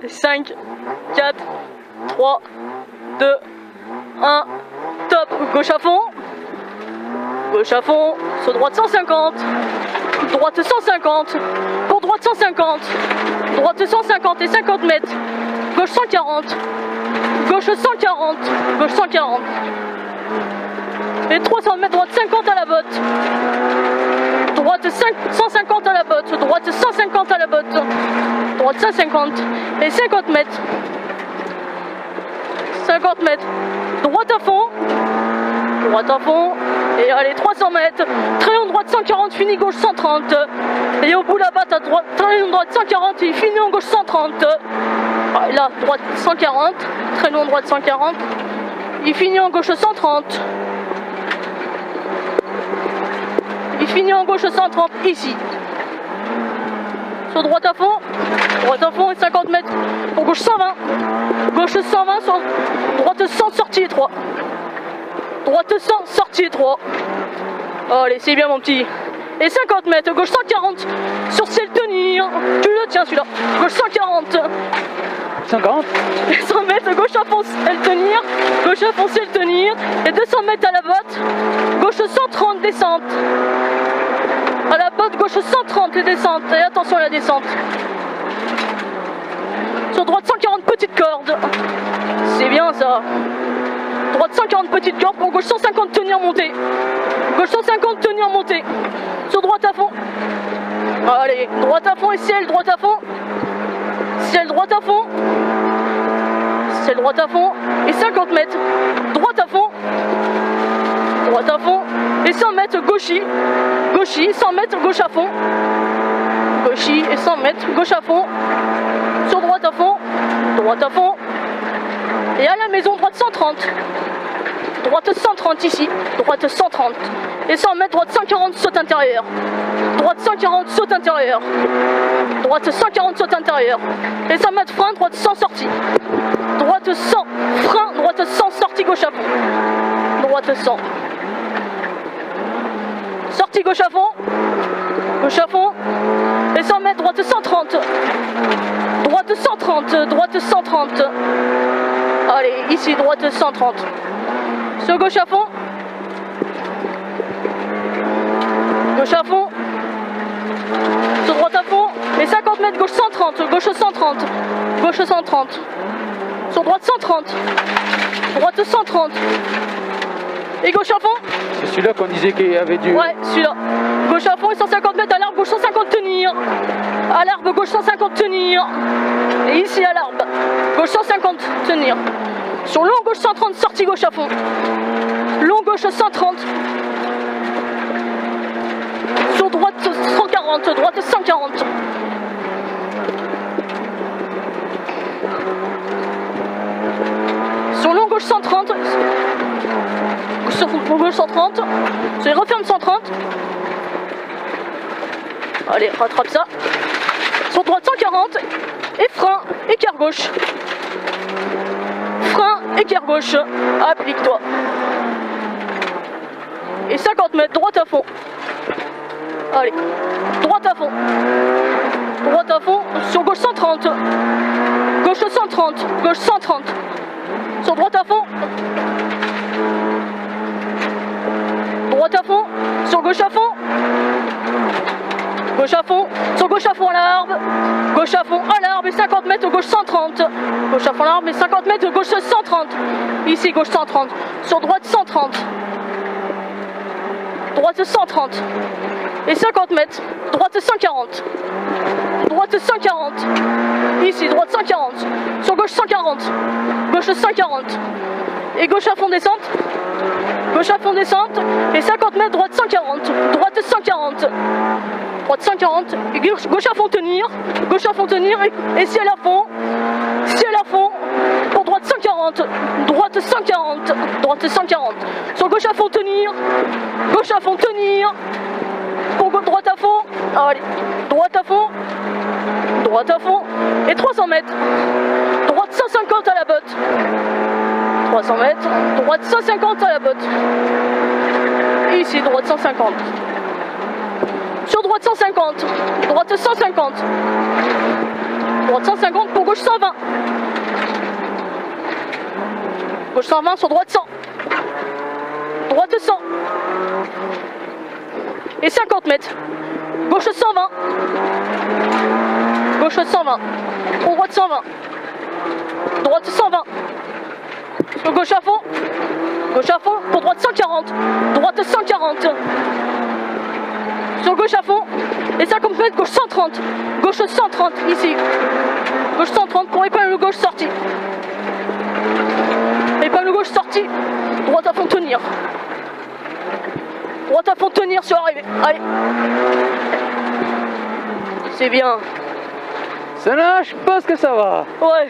5, 4, 3, 2, 1, top, gauche à fond, sur droite 150, droite 150, pour droite 150, droite 150 et 50 mètres, gauche 140, gauche 140, gauche 140, et 300 mètres, droite 50 à la botte, droite 150 à la botte, droite 150 à la botte, droite 150 et 50 mètres, 50 mètres, droite à fond, et allez 300 mètres, traînon droite 140, fini gauche 130, et au bout là-bas t'as droite, traînon droite 140 et fini en gauche 130, là droite 140, traînon droite 140, il finit en gauche 130, il finit en gauche 130 ici, sur droite à fond et 50 mètres, pour gauche 120 sur droite 100, sortie étroit, droite 100, sortie étroit, allez c'est bien mon petit, et 50 mètres, gauche 140, sur ciel tenir, tu le tiens celui-là, gauche 140, 50 et 100 mètres, gauche à fond, ciel tenir, gauche à fond, ciel tenir, et 200 mètres à la botte, gauche 130, descente, à la botte, gauche 130 et descente, et attention à la descente, sur droite 140, petite corde, c'est bien ça, droite 140, petite corde, pour gauche 150, tenir, monter, gauche 150, tenir, monter, sur droite à fond, allez, droite à fond et ciel, droite à fond, ciel, droite à fond, ciel, droite à fond, et 50 mètres, droite à fond, et 100 mètres, gauchis, 100 mètres, gauche à fond, gauchis et 100 mètres, gauche à fond, sur droite à fond, et à la maison, droite 130 ici, droite 130, et 100 mètres, droite 140, saute intérieur, droite 140, saute intérieur, droite 140, saute intérieur, et 100 mètres, frein, droite 100, sortie, droite 100, frein, droite 100, sortie, gauche à fond, droite 100, sortie, gauche à fond, et 100 mètres, droite 130, droite 130, allez, ici, droite 130, sur gauche à fond, sur droite à fond, et 50 mètres, gauche 130, sur droite 130, droite 130, et gauche à fond. C'est celui-là qu'on disait qu'il y avait du... Ouais, celui-là. Gauche à fond et 150 mètres à l'arbre, gauche 150, tenir. À l'arbre, gauche 150, tenir. Et ici à l'arbre, gauche 150, tenir. Sur long, gauche 130, sortie gauche à fond. Long, gauche 130. Sur droite 140, droite 140. Sur long, gauche 130. Sur gauche 130. Sur les referme 130. Allez, rattrape ça. Sur droite 140. Et frein, écart gauche. Frein, écart gauche. Applique-toi. Et 50 mètres, droite à fond. Allez, droite à fond. Droite à fond, sur gauche 130. Gauche 130, gauche 130. Sur droite à fond. Droite à fond, sur gauche à fond. Gauche à fond, sur gauche à fond à l'arbre. Gauche à fond à l'arbre et 50 mètres, gauche 130. Gauche à fond à l'arbre et 50 mètres, gauche 130. Ici, gauche 130. Sur droite 130. Droite 130. Et 50 mètres, droite 140. Droite 140. Ici, droite 140. Sur gauche 140. Gauche 140. Et gauche à fond descente. Gauche à fond descente. Et 50 mètres, droite 140. Droite 140. Droite 140. Et gauche à fond tenir. Gauche à fond tenir. Et ciel à fond. Ciel à fond. Pour droite 140. Droite 140. Droite 140. Sur gauche à fond tenir. Gauche à fond tenir. Pour droite à fond. Allez. Droite à fond. Droite à fond. Et 300 mètres. Droite 150 à la botte. 300 mètres. Droite 150 à la botte. Et ici, droite 150. Sur droite 150. Droite 150. Droite 150 pour gauche Gauche 120. Gauche 120 sur droite 100. Droite 100. Et 50 mètres. Gauche 120. Gauche 120. Pour droite 120. Droite 120. Sur gauche à fond. Gauche à fond. Pour droite 140. Droite 140. Sur gauche à fond. Et 50 mètres. Gauche 130. Gauche 130 ici. Gauche 130 pour épingle gauche sortie. Épingle gauche sortie. Droite à fond tenir. Droite à fond tenir sur arrivée. Allez. C'est bien. Ça nage, je pense que ça va. Ouais.